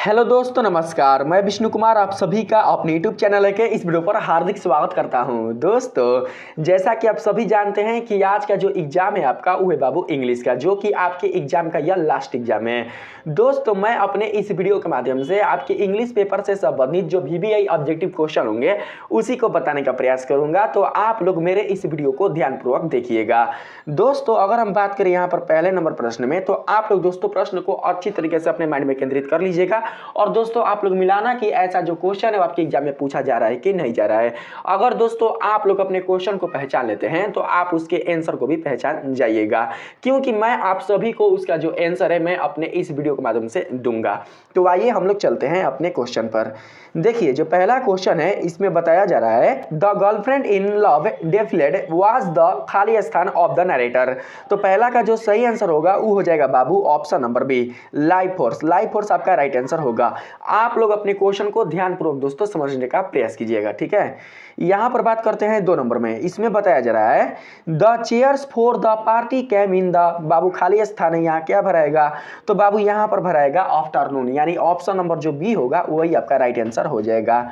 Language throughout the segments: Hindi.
हेलो दोस्तों, नमस्कार। मैं विष्णु कुमार आप सभी का अपने यूट्यूब चैनल के इस वीडियो पर हार्दिक स्वागत करता हूं। दोस्तों, जैसा कि आप सभी जानते हैं कि आज का जो एग्ज़ाम है आपका वो है बाबू इंग्लिश का, जो कि आपके एग्ज़ाम का यह लास्ट एग्ज़ाम है। दोस्तों, मैं अपने इस वीडियो के माध्यम से आपके इंग्लिश पेपर से संबंधित जो VBI ऑब्जेक्टिव क्वेश्चन होंगे उसी को बताने का प्रयास करूँगा, तो आप लोग मेरे इस वीडियो को ध्यानपूर्वक देखिएगा। दोस्तों, अगर हम बात करें यहाँ पर पहले नंबर प्रश्न में, तो आप लोग दोस्तों प्रश्न को अच्छी तरीके से अपने माइंड में केंद्रित कर लीजिएगा और दोस्तों आप लोग मिलाना कि ऐसा जो क्वेश्चन है वो आपके एग्जाम में पूछा जा रहा है कि नहीं जा रहा है। अगर दोस्तों आप लोग अपने क्वेश्चन को पहचान लेते हैं तो आप उसके आंसर को भी पहचान जाइएगा, क्योंकि मैं आप सभी को उसका जो आंसर है मैं अपने इस वीडियो के माध्यम से दूंगा। तो आइए हम लोग चलते हैं अपने क्वेश्चन पर। देखिए, जो पहला क्वेश्चन है इसमें बताया जा रहा है the girlfriend in love defiled was the खाली स्थान ऑफ द नरेटर। तो पहला का जो सही आंसर होगा वो हो जाएगा बाबू option number B, life force. Life force आपका राइट आंसर होगा। आप लोग अपने क्वेश्चन को ध्यानपूर्वक दोस्तों समझने का प्रयास कीजिएगा, ठीक है। यहां पर बात करते हैं 2 नंबर में। इसमें बताया जा रहा है the chairs for the party came in the, बाबू खाली स्थान है, यहाँ क्या भराएगा? तो बाबू यहाँ पर भराएगा आफ्टरनून, यानी ऑप्शन नंबर जो बी होगा वही आपका राइट आंसर हो जाएगा।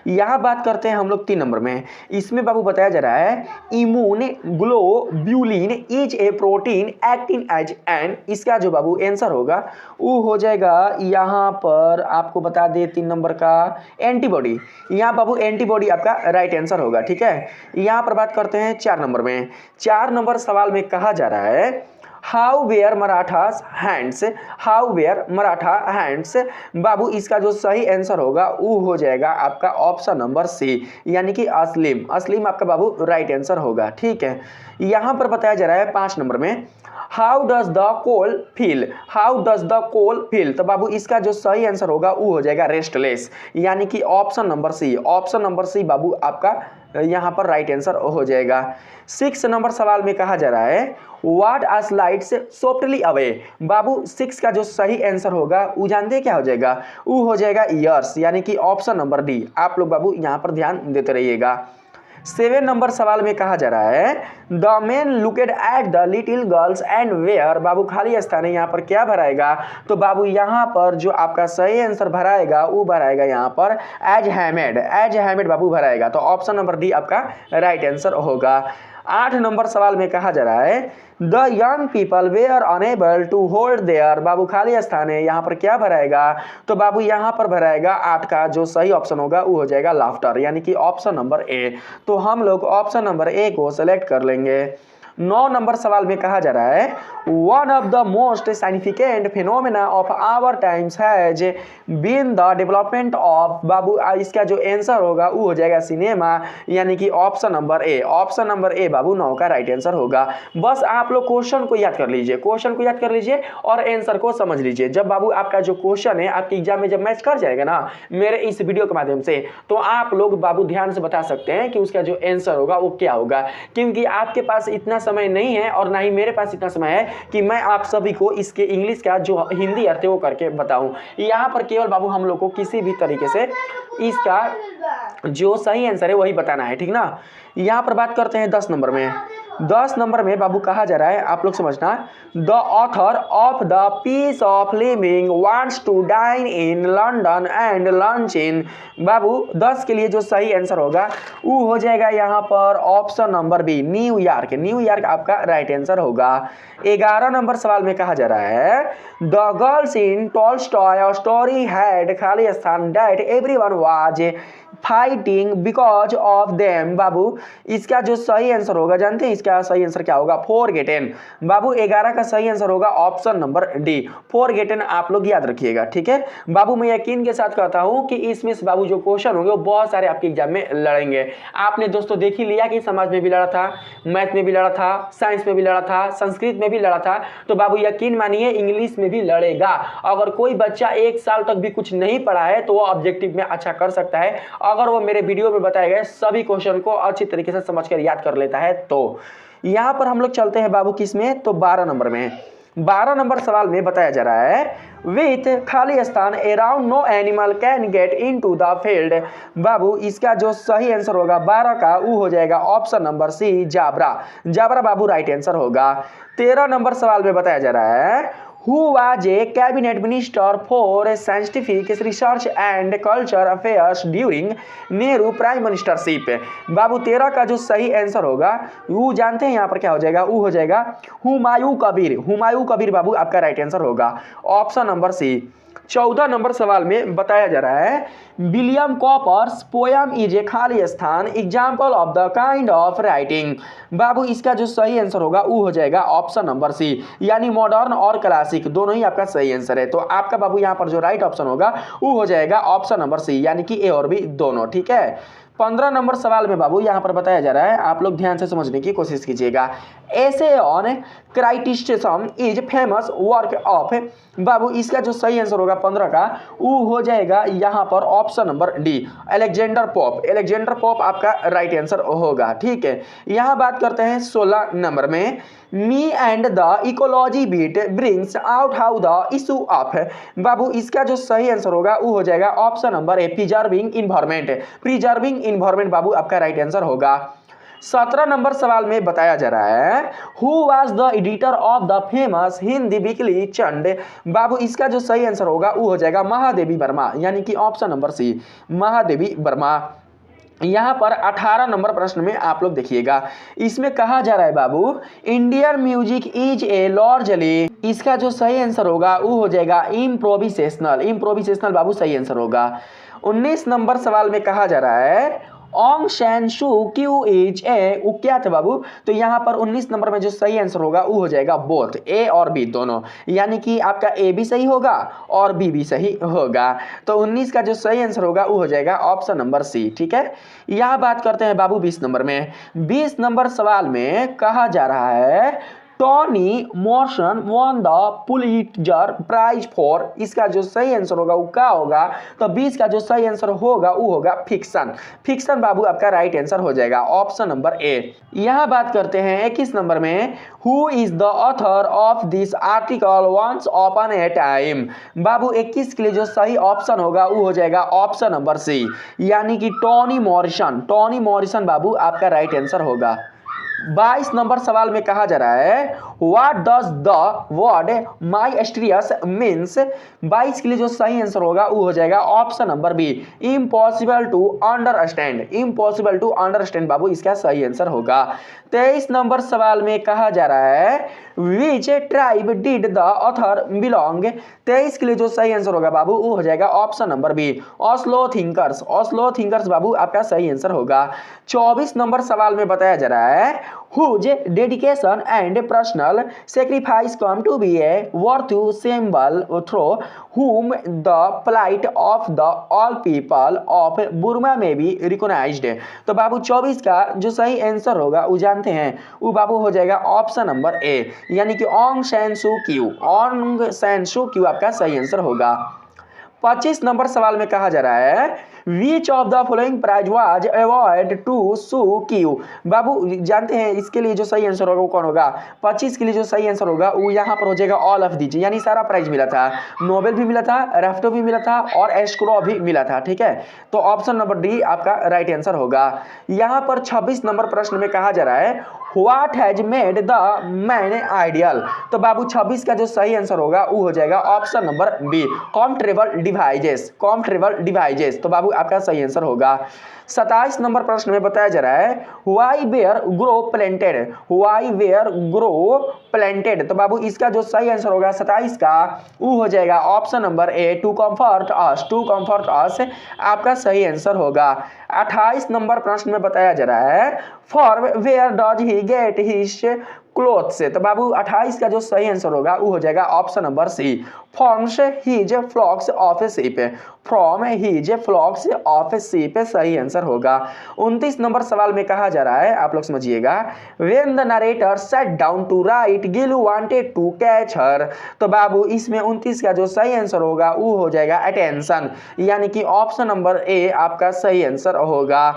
यहाँ बात करते हैं हम लोग 3 नंबर में। इसमें बाबू बताया जा रहा है immunoglobulin is a protein acting as an, इसका जो बाबू आंसर होगा वो हो जाएगा यहाँ पर आपको बता दे 3 नंबर का एंटीबॉडी। यहाँ बाबू एंटीबॉडी आपका राइट आंसर होगा, ठीक है। यहाँ पर बात करते हैं 4 नंबर में। 4 नंबर सवाल में कहा जा रहा है how were Marathas hands, how were Maratha hands. बाबू इसका जो सही आंसर होगा वो हो जाएगा आपका ऑप्शन नंबर सी, यानी कि अस्लिम। अस्लिम आपका बाबू राइट आंसर होगा, ठीक है। यहाँ पर बताया जा रहा है 5 नंबर में how does the coal feel, how does the coal feel. तो बाबू इसका जो सही आंसर होगा वो हो जाएगा रेस्टलेस, यानी कि option number C. Option number C बाबू आपका यहाँ पर राइट आंसर हो जाएगा। 6 नंबर सवाल में कहा जा रहा है what are slides softly away. बाबू 6 का जो सही आंसर होगा वो जानते क्या हो जाएगा? वो हो जाएगा ईयर्स, यानी कि ऑप्शन नंबर डी। आप लोग बाबू यहाँ पर ध्यान देते रहिएगा। 7 नंबर सवाल में कहा जा रहा है the man looked at the little girls and where, बाबू खाली स्थान है, यहाँ पर क्या भराएगा? तो बाबू यहाँ पर जो आपका सही आंसर भराएगा वो भराएगा यहाँ पर एज हैमेड, एज हैमेड बाबू भराएगा। तो ऑप्शन नंबर डी आपका राइट आंसर होगा। 8 नंबर सवाल में कहा जा रहा है the young people were unable to hold their, बाबू खाली स्थान है, यहाँ पर क्या भराएगा? तो बाबू यहाँ पर भराएगा 8 का जो सही ऑप्शन होगा वो हो जाएगा लाफ्टर, यानी कि ऑप्शन नंबर ए। तो हम लोग ऑप्शन नंबर ए को सेलेक्ट कर लेंगे। 9 नंबर सवाल में कहा जा रहा है one of the most significant phenomena of our times has been the development of, बाबू इसका जो आंसर होगा वो हो जाएगा सिनेमा, यानी कि option number A. Option number A बाबू 9 का राइट आंसर होगा। बस आप लोग क्वेश्चन को याद कर लीजिए, क्वेश्चन को याद कर लीजिए और आंसर को समझ लीजिए। जब बाबू आपका जो क्वेश्चन है आपके एग्जाम में जब मैच कर जाएगा ना मेरे इस वीडियो के माध्यम से, तो आप लोग बाबू ध्यान से बता सकते हैं कि उसका जो आंसर होगा वो क्या होगा, क्योंकि आपके पास इतना समय नहीं है और ना ही मेरे पास इतना समय है कि मैं आप सभी को इसके इंग्लिश का जो हिंदी अर्थ है वो करके बताऊं। यहाँ पर केवल बाबू हम लोग को किसी भी तरीके से इसका जो सही आंसर है वही बताना है, ठीक ना। यहाँ पर बात करते हैं 10 नंबर में। 10 नंबर में बाबू कहा जा रहा है, आप लोग समझना, the author of the piece of living wants to dine in London and lunch in, बाबू 10 के लिए जो सही आंसर होगा वो हो जाएगा यहाँ पर option number B, New York. New York आपका राइट आंसर होगा। 11 नंबर सवाल में कहा जा रहा है the girls in Tolstoy story had खाली स्थान that everyone was fighting because of them, बाबू इसका जो सही आंसर होगा जानते हैं इसका सही आंसर क्या होगा? फॉरगेटन। बाबू 11 का सही आंसर होगा ऑप्शन नंबर डी, फॉरगेटन। आप लोग याद रखिएगा, ठीक है। बाबू मैं यकीन के साथ कहता हूं कि इसमें से बाबू जो क्वेश्चन होंगे वो बहुत सारे आपके एग्जाम में लड़ेंगे। आपने दोस्तों देख ही लिया कि समाज में भी लड़ा था, मैथ में भी लड़ा था, साइंस में भी लड़ा था, संस्कृत में भी लड़ा था, तो बाबू यकीन मानिए इंग्लिश में भी लड़ेगा। अगर कोई बच्चा 1 साल तक भी कुछ नहीं पढ़ा है तो वो ऑब्जेक्टिव में अच्छा कर सकता है, अगर वो मेरे वीडियो में बताए गए सभी क्वेश्चन को अच्छी तरीके से समझकर याद कर लेता है। तो यहां पर हम लोग चलते हैं बाबू किस में, तो 12 नंबर में। 12 नंबर सवाल में बताया जा रहा है विथ खाली स्थान around no animal can get into the field, बाबू इसका जो सही आंसर होगा 12 का वो हो जाएगा option number C, zebra. Zebra बाबू राइट आंसर होगा। 13 नंबर सवाल में बताया जा रहा है who was a cabinet minister for scientific research and culture affairs during Nehru prime मिनिस्टरशिप। बाबू 13 का जो सही आंसर होगा वो जानते हैं यहाँ पर क्या हो जाएगा, वो हो जाएगा हुमायूं कबीर। हुमायूं कबीर बाबू आपका राइट आंसर होगा, ऑप्शन नंबर सी। 14 नंबर सवाल में बताया जा रहा है William Cowper's poem is a खाली स्थान example of the kind of writing. बाबू इसका जो सही आंसर होगा वो हो जाएगा ऑप्शन नंबर सी, यानी मॉडर्न और क्लासिक दोनों ही आपका सही आंसर है। तो आपका बाबू यहाँ पर जो राइट ऑप्शन होगा वो हो जाएगा ऑप्शन नंबर सी, यानी कि ए और बी दोनों। ठीक है। 15 नंबर सवाल में बाबू यहाँ पर बताया जा रहा है, आप लोग ध्यान से समझने की कोशिश कीजिएगा। Essay on criticism is famous work of. बाबू इसका जो सही आंसर होगा 15 का वो हो जाएगा यहाँ पर option number D, Alexander pope. Alexander pope आपका राइट आंसर होगा। ठीक है। यहाँ बात करते हैं 16 नंबर में, me and the ecology beat brings out how the issue of. बाबू इसका जो सही आंसर होगा वो हो जाएगा option number A, preserving environment. Preserving environment बाबू आपका राइट आंसर होगा। 17 नंबर सवाल में बताया जा रहा है who was the editor of the famous Hindi weekly Chand. बाबू इसका जो सही आंसर होगा वो हो जाएगा महादेवी वर्मा, यानी कि option number C, Mahadevi Verma. यहाँ पर 18 नंबर प्रश्न में आप लोग देखिएगा, इसमें कहा जा रहा है बाबू Indian music is a largely. इसका जो सही आंसर होगा वो हो जाएगा इम्प्रोविसेशनल। इम्प्रोविसेशनल बाबू सही आंसर होगा। 19 नंबर सवाल में कहा जा रहा है Aung San Suu Kyi is a, वो क्या थे बाबू, तो यहाँ पर 19 नंबर में जो सही आंसर होगा वो हो जाएगा बोथ, ए और बी दोनों, यानी कि आपका ए भी सही होगा और बी भी सही होगा। तो 19 का जो सही आंसर होगा वो हो जाएगा ऑप्शन नंबर सी। ठीक है। यहाँ बात करते हैं बाबू 20 नंबर में। 20 नंबर सवाल में कहा जा रहा है Toni Morrison won the Pulitzer prize for. इसका जो सही आंसर होगा वो क्या होगा, तो 20 का जो सही आंसर होगा वो होगा फिक्शन। फिक्शन बाबू आपका राइट आंसर हो जाएगा, ऑप्शन नंबर ए। यहां बात करते हैं 21 नंबर में, who is the author of this article once upon a time. बाबू 21 के लिए जो सही ऑप्शन होगा वो हो जाएगा ऑप्शन नंबर सी, यानी कि टॉनी मॉरिसन। टॉनी मॉरिसन बाबू आपका राइट आंसर होगा। 22 नंबर सवाल में कहा जा रहा है what does the word mysterious means. 22 के लिए जो सही आंसर होगा वो हो जाएगा option number B, impossible to understand. Impossible to understand बाबू इसका सही आंसर होगा। 23 नंबर सवाल में कहा जा रहा है which tribe did the author belong. 23 के लिए जो सही आंसर होगा बाबू वो हो जाएगा option number B, Oslo thinkers. Oslo thinkers बाबू आपका सही आंसर होगा। 24 नंबर सवाल में बताया जा रहा है whose dedication and personal sacrifice come to be a worthy symbol through whom the plight of the all people of Burma may be recognized। तो बाबू 24 का जो सही आंसर होगा वो जानते हैं, वो बाबू हो जाएगा ऑप्शन नंबर ए, यानी कि Aung San Suu Q. Aung San Suu Q आपका सही आंसर होगा। 25 नंबर सवाल में कहा जा रहा है which of the following prize was award to Suu Kyi. बाबू जानते हैं इसके लिए जो सही आंसर होगा वो कौन होगा। 25 के लिए जो सही आंसर होगा वो यहाँ पर हो जाएगा ऑल ऑफ दीज, यानी सारा प्राइज मिला था। नोबेल भी मिला था, राफ्टो भी मिला था और एस्क्रो भी मिला था। ठीक है। तो ऑप्शन नंबर डी आपका राइट आंसर होगा। यहाँ पर 26 नंबर प्रश्न में कहा जा रहा है What has made the man ideal। तो बाबू 26 का जो सही आंसर होगा वो हो जाएगा option number B, compatible devices. Compatible devices तो बाबू आपका सही आंसर होगा। 27 नंबर प्रश्न में बताया जा रहा है why were grow planted. Why were grow planted तो बाबू इसका जो सही आंसर होगा 27 का वो हो जाएगा option number A, to comfort us. To comfort us आपका सही आंसर होगा। 28 नंबर प्रश्न में बताया जा रहा है for where does he get his clothes. तो बाबू 28 का जो सही आंसर होगा वो हो जाएगा option number C, from his flocks of a sheep. From his flocks of a sheep सही आंसर होगा। 29 नंबर सवाल में कहा जा रहा है, आप लोग समझिएगा, when the narrator sat down to write Gillu wanted to catch her. तो बाबू इसमें 29 का जो सही आंसर होगा वो हो जाएगा अटेंशन, यानी कि ऑप्शन नंबर ए आपका सही आंसर होगा।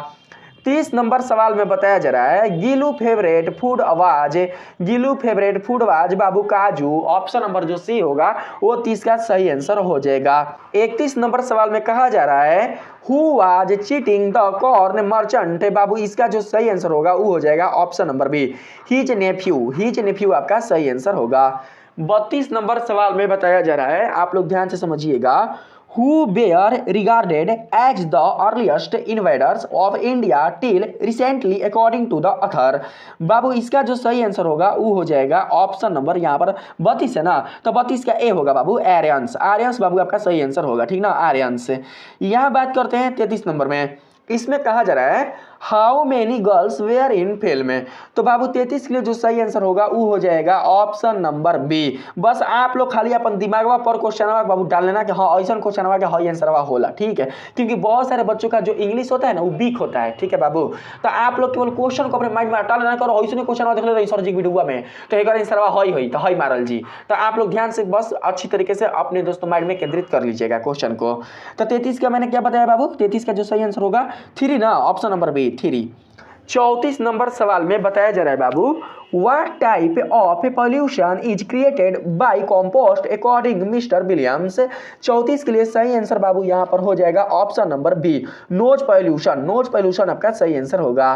30 नंबर सवाल में बताया जा रहा है गिलू फेवरेट फूड आवाज। गिलू फेवरेट फूड आवाज बाबू काजू। ऑप्शन नंबर जो सी होगा वो 30 का सही आंसर हो जाएगा। 31 नंबर सवाल में कहा जा रहा है who was cheating the corn merchant. बाबू इसका जो सही आंसर होगा वो हो जाएगा option number B, his nephew. His nephew आपका सही आंसर होगा। 32 नंबर सवाल में बताया जा रहा है, आप लोग ध्यान से समझिएगा। Who were regarded as the earliest invaders of India till recently according to the author। बाबू इसका जो सही आंसर होगा वो हो जाएगा ऑप्शन नंबर यहाँ पर 32 है ना, तो 32 का ए होगा बाबू आर्यंस। आर्यंस बाबू आपका सही आंसर होगा, ठीक ना, आर्यंस। यहाँ बात करते हैं 33 नंबर में। इसमें कहा जा रहा है how many girls were in film. तो बाबू 33 के लिए जो सही आंसर होगा वो हो जाएगा ऑप्शन नंबर बी। बस आप लोग खाली अपन दिमागवा पर क्वेश्चन बाबू डाल लेना कि हाँ ऐसा क्वेश्चन के हाँ आंसर होला, ठीक है, क्योंकि बहुत सारे बच्चों का जो इंग्लिश होता है ना वो वीक होता है, ठीक है बाबू। तो आप लोग केवल क्वेश्चन को अपने माइंड में हटा लेना करो, ऐसे क्वेश्चन देख ले सर जी वीडियो में तो एक आंसर हई तो हई मारल जी। तो आप लोग ध्यान से बस अच्छी तरीके से अपने दोस्तों माइंड में केंद्रित कर लीजिएगा क्वेश्चन को। तो 33 का मैंने क्या बताया बाबू, 33 का जो सही आंसर होगा 3 ना, ऑप्शन नंबर बी 3। 34 नंबर सवाल में बताया जा रहा है बाबू What type of pollution is created by compost according mister Williams. 34 के लिए सही आंसर बाबू यहाँ पर हो जाएगा option number B noise pollution. Noise pollution आपका सही आंसर होगा।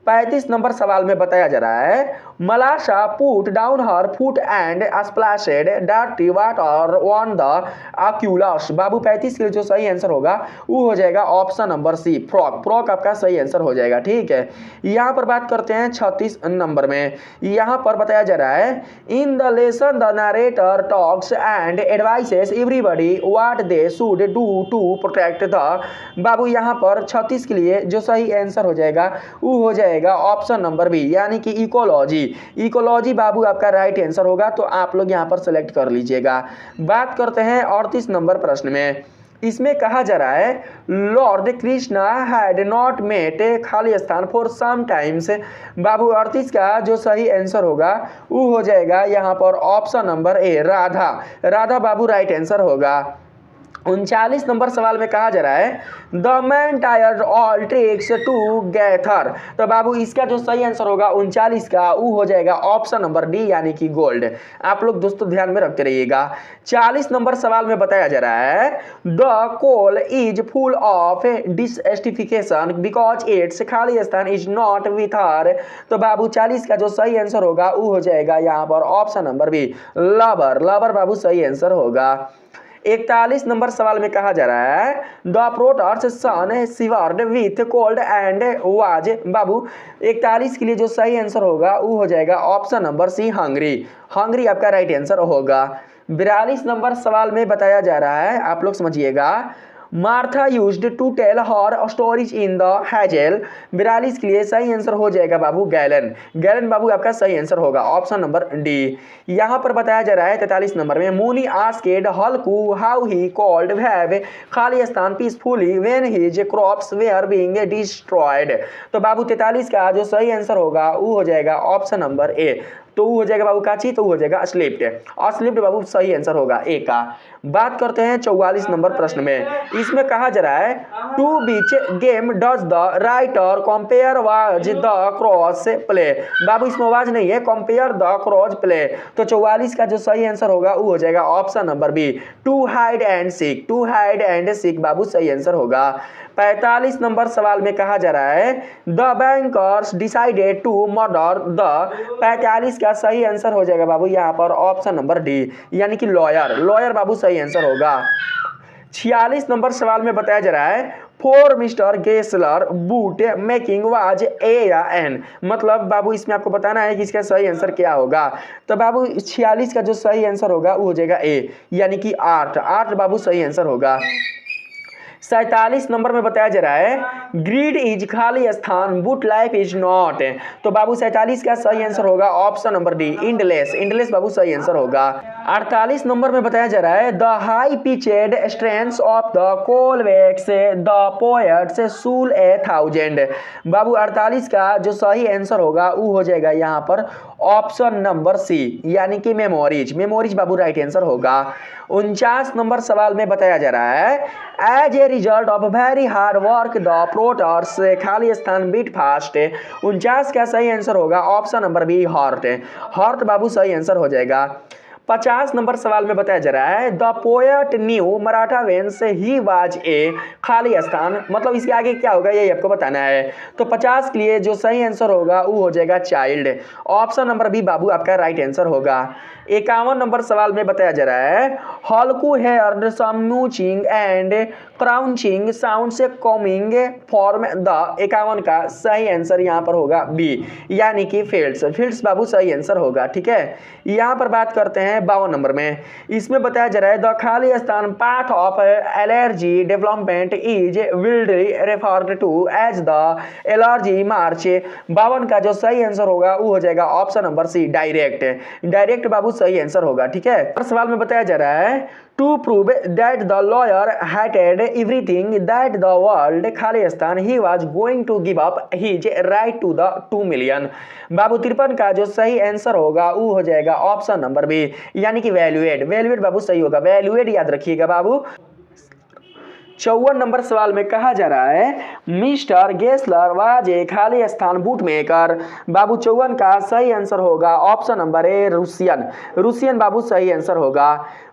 35 नंबर सवाल में बताया जा रहा है Malasha put down her foot and splashed dirty water on the oculus. बाबू 35 के लिए जो सही आंसर होगा वो हो जाएगा option number C frock. Frock आपका सही आंसर हो जाएगा, ठीक है। यहाँ पर बात करते हैं 36 नंबर में। यहाँ पर बताया जा रहा है in the lesson the narrator talks and advises everybody what they should do to protect the. बाबू यहाँ पर 36 के लिए जो सही आंसर हो जाएगा वो हो जाएगा ऑप्शन नंबर बी यानी कि इकोलॉजी। इकोलॉजी बाबू आपका राइट आंसर होगा, तो आप लोग यहाँ पर सेलेक्ट कर लीजिएगा। बात करते हैं 38 नंबर प्रश्न में। इसमें कहा जा रहा है Lord Krishna had not met खाली स्थान फॉर सम टाइम्स। बाबू 38 का जो सही आंसर होगा वो हो जाएगा यहाँ पर option number A Radha. Radha बाबू राइट आंसर होगा। 39 नंबर सवाल में कहा जा रहा है the man tired all tricks together. तो बाबू इसका जो सही आंसर होगा 39 का वो हो जाएगा ऑप्शन नंबर डी यानी कि गोल्ड। आप लोग दोस्तों ध्यान में रखते रहिएगा। 40 नंबर सवाल में बताया जा रहा है the coal is full of dissatisfaction because it's खाली स्थान इज नॉट विथ हर। तो बाबू 40 का जो सही आंसर होगा वो हो जाएगा यहाँ पर option number B lover. Lover बाबू सही आंसर होगा। 41 नंबर सवाल में कहा जा रहा है the potter's son shivered with cold and was. बाबू 41 के लिए जो सही आंसर होगा वो हो जाएगा option number C Hungary. Hungary आपका राइट आंसर होगा। 42 नंबर सवाल में बताया जा रहा है, आप लोग समझिएगा Martha used to tell her stories in the hazel. 42 के लिए सही आंसर हो जाएगा बाबू गैलन। गैलन बाबू आपका सही आंसर होगा ऑप्शन नंबर डी। यहाँ पर बताया जा रहा है 43 नंबर में Munni asked Halku how he could have खाली स्थान peacefully when his crops were being destroyed. तो बाबू 43 का जो सही आंसर होगा वो हो जाएगा ऑप्शन नंबर ए। तो वो हो जाएगा बाबू काची, तो वो हो जाएगा स्लिप्ड। स्लिप्ड बाबू सही आंसर होगा ए का। बात करते हैं 44 नंबर प्रश्न में। इसमें कहा जा रहा है to which game does the writer compare was the cross play. बाबू इसमें आवाज नहीं है, कंपेयर द क्रॉस प्ले। तो 44 का जो सही आंसर होगा वो हो जाएगा option number B to hide and seek. To hide and seek बाबू सही आंसर होगा। 45 नंबर सवाल में कहा जा रहा है the bankers decided to murder the. 45 का सही आंसर हो जाएगा बाबू यहाँ पर ऑप्शन नंबर डी यानी कि लॉयर। लॉयर बाबू सही आंसर होगा। 46 नंबर सवाल में बताया जा रहा है for mister Gessler boot making was a या एन। मतलब बाबू इसमें आपको बताना है कि इसका सही आंसर क्या होगा। तो बाबू 46 का जो सही आंसर होगा वो हो जाएगा ए यानी कि 8। 8 बाबू सही आंसर होगा। 47 नंबर में बताया जा रहा है ग्रीड इज खाली स्थान बुट लाइफ इज नॉट। तो बाबू 47 का सही आंसर होगा option number D endless. Endless बाबू सही आंसर होगा। 48 नंबर में बताया जा रहा है the high pitched strengths of the colvex the poet's soul a thousand. बाबू 48 का जो सही आंसर होगा वो हो जाएगा यहाँ पर ऑप्शन नंबर सी यानी कि मेमोरीज। मेमोरीज बाबू राइट आंसर होगा। 49 नंबर सवाल में बताया जा रहा है as a result of very hard work the potter's खाली स्थान बीट फास्ट। 49 का सही आंसर होगा option number B heart. Heart बाबू सही आंसर हो जाएगा। 50 नंबर सवाल में बताया जा रहा है the poet knew Maratha whence he was a खाली स्थान, मतलब इसके आगे क्या होगा यही आपको बताना है। तो 50 के लिए जो सही आंसर होगा वो हो जाएगा चाइल्ड। ऑप्शन नंबर बी बाबू आपका राइट आंसर होगा। 51 नंबर सवाल में बताया जा रहा है हॉलकू हेयर्ड समूचिंग एंड क्राउचिंग साउंड से कॉमिंग फॉर्म द 51 का सही आंसर यहाँ पर होगा बी, यानी कि फील्ड्स। फील्ड्स बाबू सही आंसर होगा, ठीक है। यहाँ पर बात करते हैं 52 नंबर में। इसमें बताया जा रहा है द खाली स्थान path of allergy development is wildly referred to as the allergy march. 52 का जो सही आंसर होगा वो हो जाएगा option number C direct. Direct बाबू सही आंसर होगा, ठीक है। हर सवाल में बताया जा रहा है to prove that the lawyer hated everything that the world खाली स्थान he was going to give up his right to the 2 million। बाबू 53 का जो सही आंसर होगा वो हो जाएगा ऑप्शन नंबर बी, यानी कि वैल्यूएट। वैल्यूएट बाबू सही होगा, वैल्यूएट याद रखिएगा बाबू। 54 नंबर सवाल में कहा जा रहा है मिस्टर गेस्लर वाज ए खाली स्थान बूट मेकर। बाबू 54 का सही आंसर होगा option number A Russian. Russian बाबू सही आंसर होगा।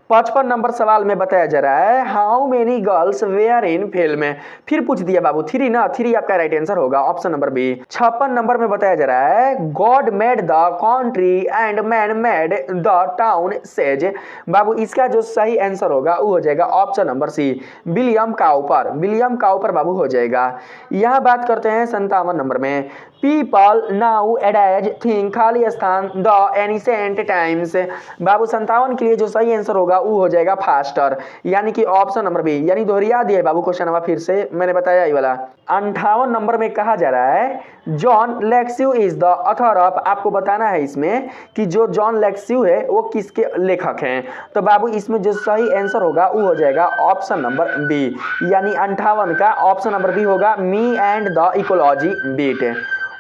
55 नंबर सवाल में बताया जा रहा है how many girls were in film. फिर पूछ दिया बाबू 3 ना, 3 आपका राइट आंसर होगा ऑप्शन नंबर बी। 56 नंबर में बताया जा रहा है God made the country and man made the town says. बाबू इसका जो सही आंसर होगा वो हो जाएगा option number C William Cowper. William Cowper बाबू हो जाएगा। यहाँ बात करते हैं 57 नंबर में पीपल नाउ एडाज थिंक खाली स्थान द एनिसेंट टाइम्स। बाबू 57 के लिए जो सही आंसर होगा वो हो जाएगा फास्टर, यानी कि ऑप्शन नंबर बी, यानी दोहरिया दिया है बाबू क्वेश्चन नंबर फिर से मैंने बताया ये वाला। 58 नंबर में कहा जा रहा है John Lexu is the author of. आपको बताना है इसमें कि जो जॉन लेक्स्यू है वो किसके लेखक हैं। तो बाबू इसमें जो सही आंसर होगा वो हो जाएगा ऑप्शन नंबर बी, यानी 58 का ऑप्शन नंबर बी होगा me and the ecology beat.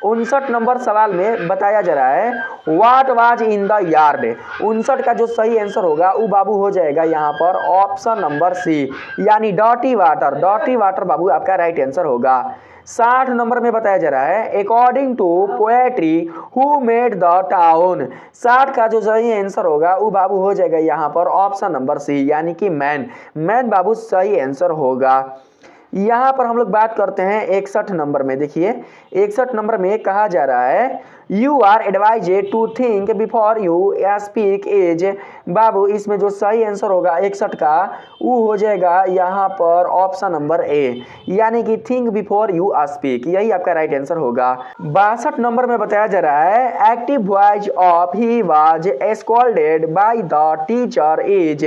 59 नंबर सवाल में बताया जा रहा है what was in the yard. 59 का जो सही आंसर होगा वो बाबू हो जाएगा यहाँ पर ऑप्शन नंबर सी, यानी डॉटी वाटर। डॉटी वाटर बाबू आपका राइट आंसर होगा। 60 नंबर में बताया जा रहा है according to poetry who made the town. 60 का जो सही आंसर होगा वो बाबू हो जाएगा यहाँ पर ऑप्शन नंबर सी, यानी कि मैन। मैन बाबू सही आंसर होगा। यहाँ पर हम लोग बात करते हैं 61 नंबर में। देखिए 61 नंबर में कहा जा रहा है you are advised to think before you speak as. बाबू इसमें जो सही आंसर होगा 61 का वो हो जाएगा यहाँ पर ऑप्शन नंबर ए, यानी कि थिंक बिफोर यू स्पीक, यही आपका राइट आंसर होगा। 62 नंबर में बताया जा रहा है active voice of he was scolded by the teacher is.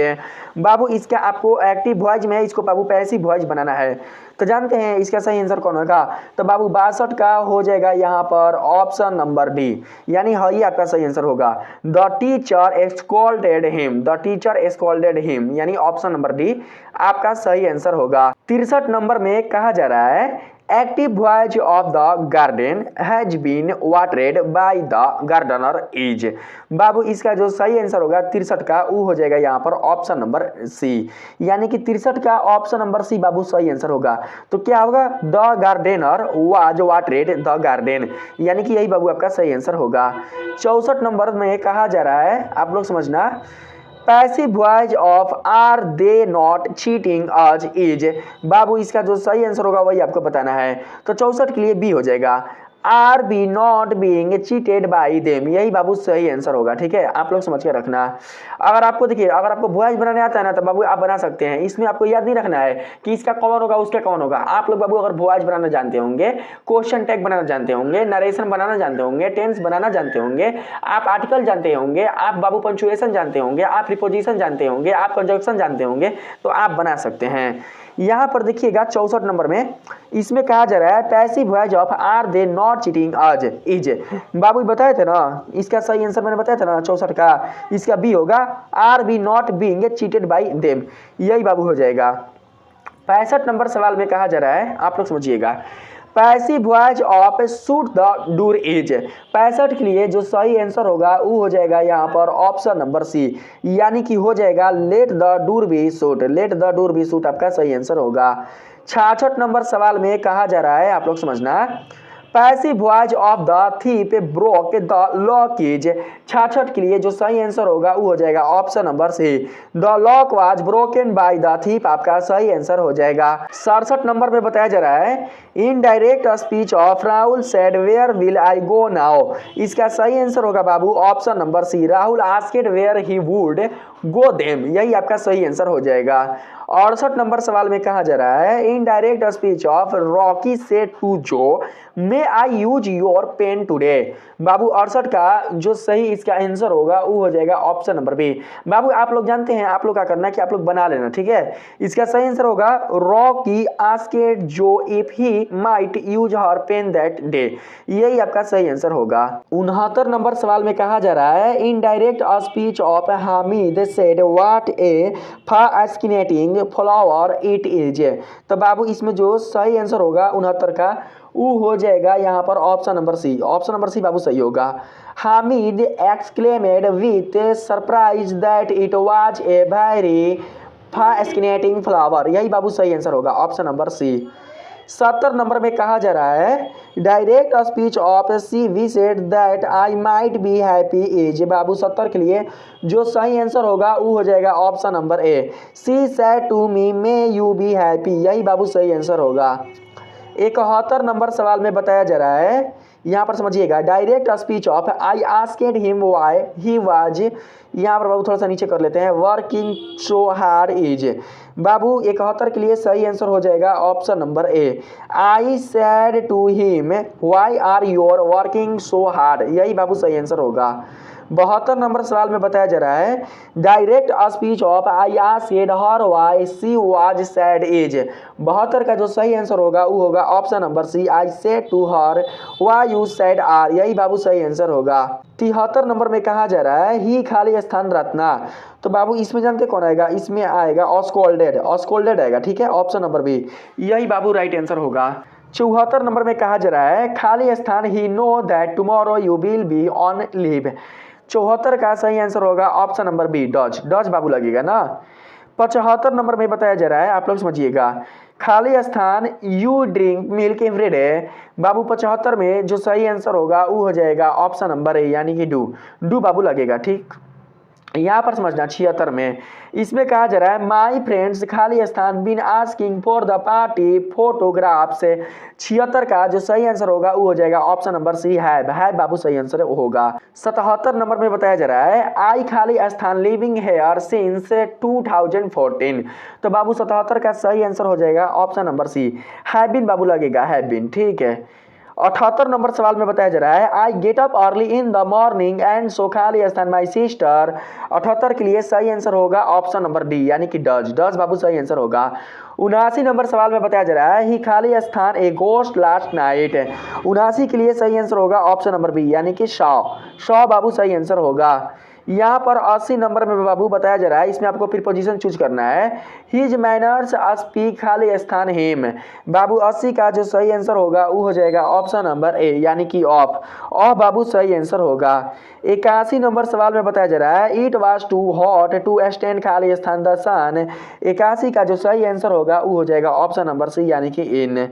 बाबू इसका आपको एक्टिव वॉइस में इसको बाबू पैसिव वॉइस बनाना है, तो जानते हैं इसका सही आंसर कौन होगा। तो बाबू 62 का हो जाएगा यहाँ पर ऑप्शन नंबर डी, यानी ये आपका सही आंसर होगा the teacher scolded him. The teacher scolded him, यानी ऑप्शन नंबर डी आपका सही आंसर होगा। 63 नंबर में कहा जा रहा है active voice of the garden has been watered by the gardener is. बाबू इसका जो सही आंसर होगा 63 का वो हो जाएगा यहाँ पर ऑप्शन नंबर सी, यानी कि 63 का ऑप्शन नंबर सी बाबू सही आंसर होगा। तो क्या होगा the gardener was watered the garden, यानी कि यही बाबू आपका सही आंसर होगा। 64 नंबर में कहा जा रहा है आप लोग समझना passive voice of are they not cheating us is. बाबू इसका जो सही आंसर होगा वही आपको बताना है। तो 64 के लिए बी हो जाएगा are be not being cheated by them, यही बाबू सही आंसर होगा। ठीक है, आप लोग समझ के रखना। अगर आपको देखिए अगर आपको वॉइस बनाने आता है ना तो बाबू आप बना सकते हैं। इसमें आपको याद नहीं रखना है कि इसका कौन होगा उसका कौन होगा। आप लोग बाबू अगर वॉइस बनाना जानते होंगे, क्वेश्चन टैग बनाना जानते होंगे, नरेशन बनाना जानते होंगे, टेंस बनाना जानते होंगे, आप आर्टिकल जानते होंगे, आप बाबू पंचुएशन जानते होंगे, आप प्रीपोजिशन जानते होंगे, आप कंजक्शन जानते होंगे, तो आप बना सकते हैं। यहाँ पर देखिएगा 64 नंबर में इसमें कहा जा रहा है passive voice of are they not cheating us is. बाबू बताए थे ना, इसका सही आंसर मैंने बताया था ना 64 का, इसका बी होगा are be not being cheated by them, यही बाबू हो जाएगा। 65 नंबर सवाल में कहा जा रहा है आप लोग समझिएगा passive voice of shoot the door is. 65 के लिए जो सही आंसर होगा वो हो जाएगा यहाँ पर ऑप्शन नंबर सी, यानी कि हो जाएगा let the door be shut. Let the door be shut आपका सही आंसर होगा। 66 नंबर सवाल में कहा जा रहा है आप लोग समझना passive voice of the thief broke the lockage. 66 के लिए जो सही आंसर होगा वो हो जाएगा option number C, the lock was broken by the thief आपका सही आंसर हो जाएगा। 67 नंबर में बताया जा रहा है indirect speech of Rahul said where will I go now. इसका सही आंसर होगा बाबू option number C, Rahul asked where he would go then, यही आपका सही आंसर हो जाएगा। 68 नंबर सवाल में कहा जा रहा है इनडायरेक्ट स्पीच ऑफ रॉकी से टू जो मे आई यूज योर पेन टुडे। बाबू 68 का जो सही इसका आंसर होगा वो हो जाएगा ऑप्शन नंबर बी। बाबू आप लोग जानते हैं, आप लोग क्या करना है कि आप लोग बना लेना, ठीक है। इसका सही आंसर होगा Rocky asked Joe if he might use her pen that day, यही आपका सही आंसर होगा। 69 नंबर सवाल में कहा जा रहा है indirect speech of Hamid said what a fascinating flower it is. तो बाबू इसमें जो सही आंसर होगा 69 का वो हो जाएगा यहाँ पर option number C, option number C बाबू सही होगा। Hamid exclaimed with surprise that it was a very fascinating flower, यही बाबू सही आंसर होगा ऑप्शन नंबर सी। 70 नंबर में कहा जा रहा है direct speech of C V said that I might be happy is. बाबू 70 के लिए जो सही आंसर होगा वो हो जाएगा option number A, she said to me may you be happy, यही बाबू सही आंसर होगा। 71 नंबर सवाल में बताया जा रहा है, यहाँ पर समझिएगा direct speech of I asked him why he was, यहाँ पर बाबू थोड़ा सा नीचे कर लेते हैं, वर्किंग सो हार्ड इज। बाबू 71 के लिए सही आंसर हो जाएगा option number A, I said to him why are your working so hard, यही बाबू सही आंसर होगा। 72 नंबर सवाल में बताया जा रहा है direct speech of I asked her why she was sad is. 72 का जो सही आंसर होगा वो होगा option number C, I said to her why you sad are, यही बाबू सही आंसर होगा। 73 नंबर में कहा जा रहा है ही खाली स्थान रत्ना। तो बाबू इसमें जानते कौन आएगा, इसमें आएगा ऑस्कोल्डेड, ऑस्कोल्डेड आएगा, ठीक है, ऑप्शन नंबर बी, यही बाबू राइट आंसर होगा। 74 नंबर में कहा जा रहा है खाली स्थान he know that tomorrow you will be on leave. 74 का सही आंसर होगा option number B, does, does बाबू लगेगा ना। 75 नंबर में बताया जा रहा है, आप लोग समझिएगा खाली स्थान you drink milk every day. बाबू 75 में जो सही आंसर होगा वो हो जाएगा ऑप्शन नंबर ए, यानी कि डू, डू बाबू लगेगा, ठीक। यहाँ पर समझना 76 में इसमें कहा जा रहा है माई फ्रेंड्स खाली स्थान been asking for the party photographs. 76 का जो सही आंसर होगा वो हो जाएगा ऑप्शन नंबर सी, है बाबू सही आंसर होगा। 77 नंबर में बताया जा रहा है आई खाली स्थान लिविंग हेयर सिंस 2014। तो बाबू 77 का सही आंसर हो जाएगा option number C, have been बाबू लगेगा, हैव बीन, ठीक है। 78 नंबर सवाल में बताया जा रहा है I get up early in the morning and so खाली स्थान माई सिस्टर। 78 के लिए सही आंसर होगा ऑप्शन नंबर डी, यानी कि डज, डज बाबू सही आंसर होगा। 79 नंबर सवाल में बताया जा रहा है ही खाली स्थान ए गोस्ट लास्ट नाइट। 79 के लिए सही आंसर होगा ऑप्शन नंबर बी, यानी कि शॉ, शॉ बाबू सही आंसर होगा। यहाँ पर 80 नंबर में बाबू बताया जा रहा है, इसमें आपको प्रीपोजिशन चूज करना है, हिज मैनर्स स्पीक खाली स्थान हिम। बाबू 80 का जो सही आंसर होगा वो हो जाएगा ऑप्शन नंबर ए, यानी कि ऑफ, ऑफ बाबू सही आंसर होगा। 81 नंबर सवाल में बताया जा रहा है it was too hot to stand खाली स्थान द सन। 81 का जो सही आंसर होगा वो हो जाएगा ऑप्शन नंबर सी, यानी कि इन।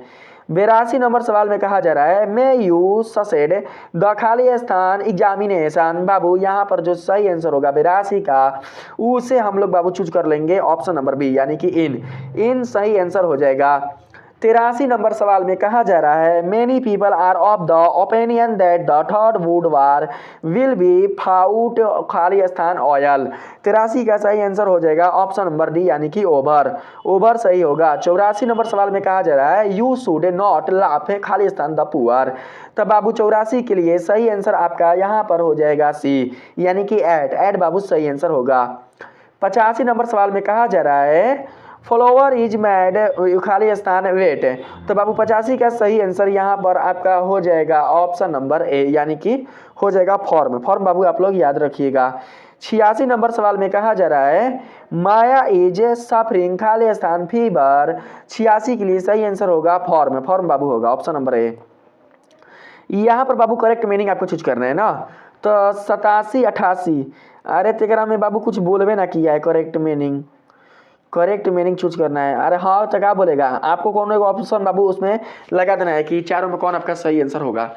82 नंबर सवाल में कहा जा रहा है मे यू ससेड द खाली स्थान एग्जामिनेशन। बाबू यहाँ पर जो सही आंसर होगा 82 का उसे हम लोग बाबू चूज कर लेंगे ऑप्शन नंबर बी, यानी कि इन, इन सही आंसर हो जाएगा। 83 नंबर सवाल में कहा जा रहा है many people are of the opinion that the third would war will be fought खाली स्थान ऑयल। 83 का सही आंसर हो जाएगा ऑप्शन नंबर डी, यानी कि ओवर, ओवर सही होगा। 84 नंबर सवाल में कहा जा रहा है यू शुड नॉट लाफ खाली स्थान द पुअर। तब बाबू 84 के लिए सही आंसर आपका यहाँ पर हो जाएगा सी, यानी कि एट, एट बाबू सही आंसर होगा। 85 नंबर सवाल में कहा जा रहा है फॉलोअर इज मैड खाली स्थान वेट। तो बाबू 85 का सही आंसर यहाँ पर आपका हो जाएगा ऑप्शन नंबर ए, यानी कि हो जाएगा फॉर्म, फॉर्म बाबू आप लोग याद रखिएगा। 86 नंबर सवाल में कहा जा रहा है माया इज सफरिंग खाली स्थान फीवर। 86 के लिए सही आंसर होगा फॉर्म, फॉर्म बाबू होगा ऑप्शन नंबर ए। यहाँ पर बाबू करेक्ट मीनिंग आपको चूज करना है ना, तो 87 88, अरे तेरा में बाबू कुछ बोलबे ना किया है correct meaning, correct meaning choose करना है। अरे हाँ तो क्या बोलेगा, आपको कौन एक ऑप्शन बाबू उसमें लगा देना है कि चारों में कौन आपका सही आंसर होगा।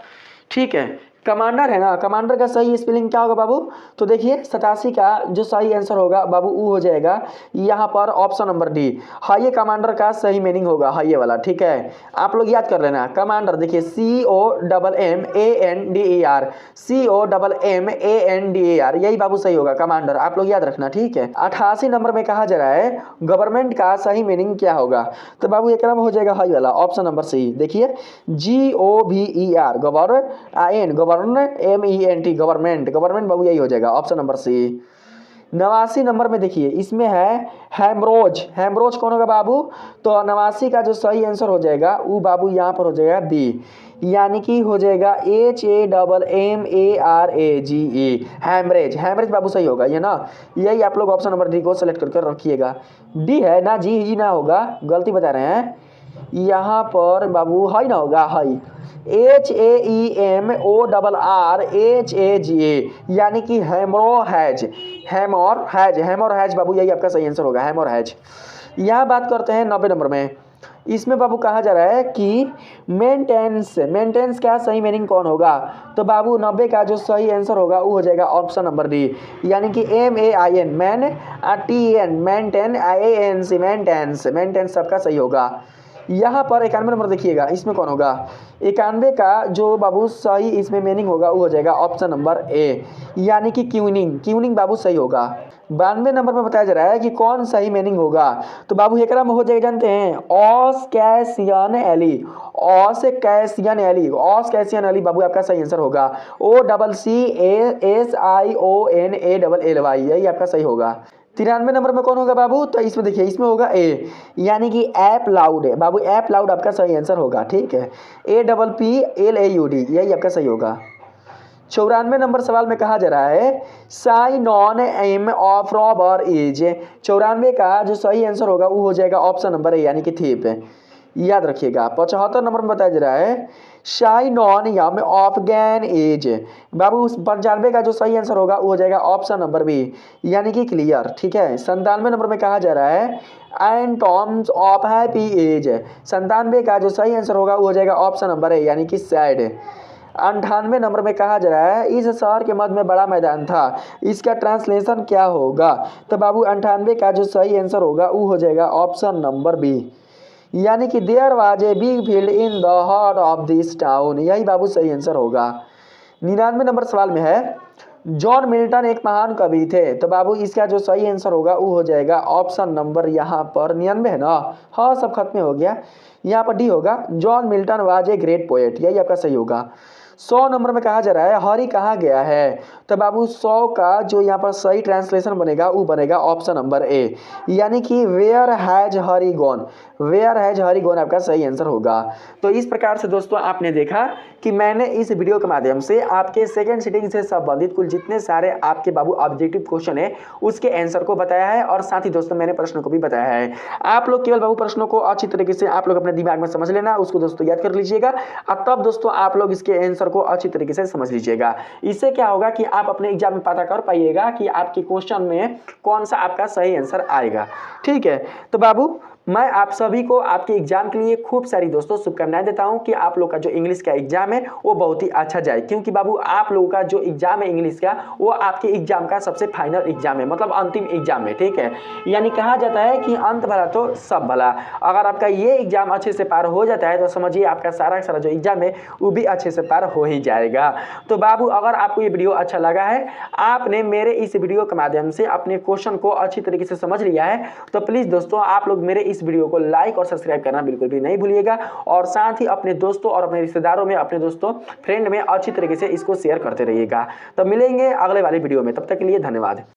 ठीक है, कमांडर है ना, कमांडर का सही स्पेलिंग क्या होगा बाबू, तो देखिए 87 का जो सही आंसर होगा बाबू वो हो जाएगा यहाँ पर ऑप्शन नंबर डी, हाइये कमांडर का सही मीनिंग होगा हाइये वाला। ठीक है, आप लोग याद कर लेना कमांडर, देखिए COMMANDER, COMMANDER, यही बाबू सही होगा कमांडर, आप लोग याद रखना। ठीक है, 88 नंबर में कहा जा रहा है गवर्नमेंट का सही मीनिंग क्या होगा, तो बाबू एक नंबर हो जाएगा हाई वाला ऑप्शन नंबर सी। देखिए GOVER governor, governor MENT government, government बाबू यही हो जाएगा ऑप्शन नंबर सी। 89 नंबर में देखिए इसमें है हेमरोज, हेमरोज कौन होगा बाबू, तो 89 का जो सही आंसर हो जाएगा वो बाबू यहाँ पर हो जाएगा बी, यानी कि हो जाएगा HAMMARAGE, हैमरेज, हैमरेज बाबू सही होगा ये ना, यही आप लोग ऑप्शन नंबर डी को सेलेक्ट करके रखिएगा। डी है ना, जी ना होगा, गलती बता रहे हैं यहाँ पर बाबू, हाई ना होगा, हाई HAEMORRHAGA, यानी कि हेमोरहेज, हेमोरहेज, हेमोरहेज बाबू यही आपका सही आंसर होगा, हेमोरहेज। यहाँ बात करते हैं 90 नंबर में, इसमें बाबू कहा जा रहा है कि मेंटेनेंस, मेंटेनेंस का सही मीनिंग कौन होगा, तो बाबू 90 का जो सही आंसर होगा वो हो जाएगा ऑप्शन नंबर डी, यानी कि MAIN man, TN maintain, IANC maintenance, maintenance सबका सही होगा। यहाँ पर 91 नंबर देखिएगा इसमें कौन होगा, 91 का जो बाबू सही इसमें मीनिंग होगा वो हो जाएगा ऑप्शन नंबर ए, यानी कि क्यूनिंग, क्यूनिंग बाबू सही होगा। 92 नंबर में बताया जा रहा है कि कौन सही मीनिंग होगा, तो बाबू एकरा में हो जाएगा जानते हैं ऑस्कैसियन एली, ऑस्कैसियन एली, ऑस्कैसियन एली बाबू आपका सही आंसर होगा, OCCASIONALLY, यही आपका सही होगा। 93 नंबर में कौन होगा बाबू, तो इसमें देखिए इसमें होगा ए, यानी कि ऐप लाउड है बाबू, ऐप लाउड आपका सही आंसर होगा। ठीक है, APPLAUD, यही आपका सही होगा। 94 नंबर सवाल में कहा जा रहा है synonym of robber is, 94 का जो सही आंसर होगा वो हो जाएगा ऑप्शन नंबर ए, यानी कि थीप, याद रखिएगा। 75 नंबर में बताया जा रहा है शाइन ऑन यम ऑफ गैन एज, बाबू 95 का जो सही आंसर होगा वो हो जाएगा ऑप्शन नंबर बी, यानी कि क्लियर। ठीक है, 97 नंबर में कहा जा रहा है एंटॉम्स ऑफ हैप्पी एज, 97 का जो सही आंसर होगा वो हो जाएगा ऑप्शन नंबर ए, यानी कि सैड। 98 नंबर में कहा जा रहा है इस शहर के मध्य में बड़ा मैदान था, इसका ट्रांसलेशन क्या होगा, तो बाबू 98 का जो सही आंसर होगा वो हो जाएगा ऑप्शन नंबर बी, यानी कि there was a big field in the heart of this town, यही बाबू सही आंसर होगा। 99 नंबर सवाल में है जॉन मिल्टन एक महान कवि थे, तो बाबू इसका जो सही आंसर होगा वो हो जाएगा ऑप्शन नंबर यहाँ पर 99 है ना, हाँ सब खत्म हो गया, यहाँ पर डी होगा, John Milton was a great poet, यही आपका सही होगा। 100 नंबर में कहा जा रहा है हरी कहाँ गया है, तो बाबू 100 का जो यहाँ पर सही ट्रांसलेशन बनेगा वो बनेगा ऑप्शन नंबर ए, यानी कि where has Hari gone, where has Hari gone आपका सही आंसर होगा। तो इस प्रकार से दोस्तों आपने देखा कि मैंने इस वीडियो के माध्यम से आपके सेकंड सिटिंग से संबंधित कुल जितने सारे आपके बाबू ऑब्जेक्टिव क्वेश्चन है उसके आंसर को बताया है, और साथ ही दोस्तों मैंने प्रश्नों को भी बताया है। आप लोग केवल बाबू प्रश्नों को अच्छी तरीके से आप लोग अपने दिमाग में समझ लेना, उसको दोस्तों याद कर लीजिएगा, और तब दोस्तों आप लोग इसके आंसर को अच्छी तरीके से समझ लीजिएगा। इससे क्या होगा कि आप अपने एग्जाम में पता कर पाइएगा कि आपके क्वेश्चन में कौन सा आपका सही आंसर आएगा। ठीक है, तो बाबू मैं आप सभी को आपके एग्जाम के लिए खूब सारी दोस्तों शुभकामनाएं देता हूं कि आप लोग का जो इंग्लिश का एग्जाम है वो बहुत ही अच्छा जाए, क्योंकि बाबू आप लोगों का जो एग्जाम है इंग्लिश का वो आपके एग्जाम का सबसे फाइनल एग्जाम है, मतलब अंतिम एग्जाम है। ठीक है, यानी कहा जाता है कि अंत भला तो सब भला, अगर आपका ये एग्जाम अच्छे से पार हो जाता है तो समझिए आपका सारा सारा जो एग्जाम है वो भी अच्छे से पार हो ही जाएगा। तो बाबू अगर आपको ये वीडियो अच्छा लगा है, आपने मेरे इस वीडियो के माध्यम से अपने क्वेश्चन को अच्छी तरीके से समझ लिया है, तो प्लीज दोस्तों आप लोग मेरे इस वीडियो को लाइक और सब्सक्राइब करना बिल्कुल भी नहीं भूलिएगा, और साथ ही अपने दोस्तों और अपने रिश्तेदारों में, अपने दोस्तों फ्रेंड में अच्छी तरीके से इसको शेयर करते रहिएगा। तो मिलेंगे अगले वाली वीडियो में, तब तक के लिए धन्यवाद।